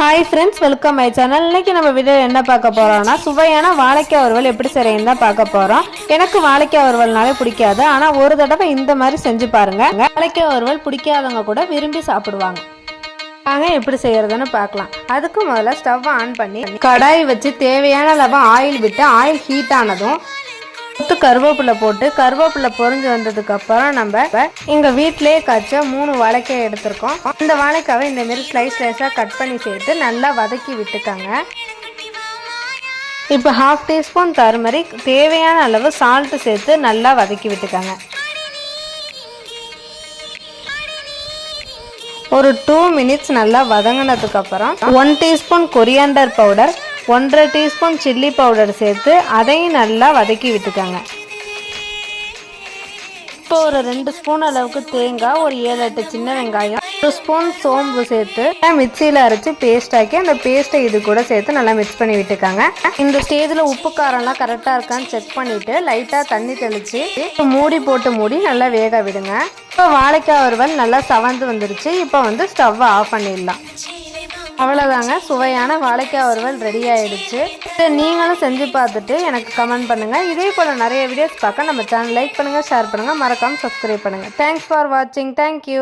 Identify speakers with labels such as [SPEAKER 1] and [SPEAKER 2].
[SPEAKER 1] Hi friends, welcome my channel. இன்றைக்கி நம்ம video என்ன பார்க்க போகிறோம்னா, சுவையான வாழைக்காய் வறுவல் எப்படி செய்யறதுன்னு தான் பார்க்க போகிறோம். எனக்கு வாழைக்காய் வறுவல்னாலே பிடிக்காது, ஆனால் ஒரு தடவை இந்த மாதிரி செஞ்சு பாருங்கள். வாழைக்காய் வறுவல் பிடிக்காதவங்க கூட விரும்பி சாப்பிடுவாங்க. வாங்க எப்படி செய்யறதுன்னு பார்க்கலாம். அதுக்கு முதல்ல ஸ்டவ் ஆன் பண்ணி கடாய் வச்சு தேவையான அளவு ஆயில் விட்டு ஆயில் ஹீட் ஆனதும் கருவேப்பிலை போட்டு கருவேப்பிலை பொரிஞ்சு வந்ததுக்கு அப்புறம் நம்ம எங்க வீட்டிலேயே காய்ச்ச 3 வாழைக்காய் எடுத்திருக்கோம். இந்த வாழைக்காவை இந்த மாதிரி ஸ்லைஸா கட் பண்ணி சேர்த்து நல்லா வதக்கி விட்டுக்காங்க. இப்போ 1/2 டீஸ்பூன் டர்மரிக், தேவையான அளவு சால்ட் சேர்த்து நல்லா வதக்கி விட்டுக்காங்க. ஒரு 2 மினிட்ஸ் நல்லா வதங்கினதுக்கு அப்புறம் 1 teaspoon coriander powder, 1/2 teaspoon chilli powder சேர்த்து அதையும் நல்லா வதக்கி விட்டுக்காங்க. இப்போ ஒரு 2 ஸ்பூன் அளவுக்கு தேங்காய், ஒரு 7-8 சின்ன வெங்காயம், 1 ஸ்பூன் சோம்பு சேர்த்து மிக்சியில் அரைச்சி பேஸ்ட் ஆக்கி அந்த பேஸ்ட்டை இது கூட சேர்த்து நல்லா மிக்ஸ் பண்ணி விட்டுக்காங்க. இந்த ஸ்டேஜில் உப்பு காரம்லாம் கரெக்டாக இருக்கான்னு செக் பண்ணிவிட்டு லைட்டாக தண்ணி தெளித்து மூடி போட்டு மூடி நல்லா வேக விடுங்க. இப்போ வாழைக்காய் வறுவல் நல்லா சவந்து வந்துருச்சு. இப்போ ஸ்டவ்வை ஆஃப் பண்ணிடலாம். அவ்வளோதாங்க, சுவையான வாழைக்காய் வறுவல் ரெடி ஆகிடுச்சு. நீங்களும் செஞ்சு பார்த்துட்டு எனக்கு கமெண்ட் பண்ணுங்கள். இதே போல் நிறைய வீடியோஸ் பார்க்க நம்ம சேனல் லைக் பண்ணுங்கள், ஷேர் பண்ணுங்கள், மறக்காமல் சப்ஸ்கிரைப் பண்ணுங்கள். தேங்க்ஸ் ஃபார் வாட்சிங். தேங்க்யூ.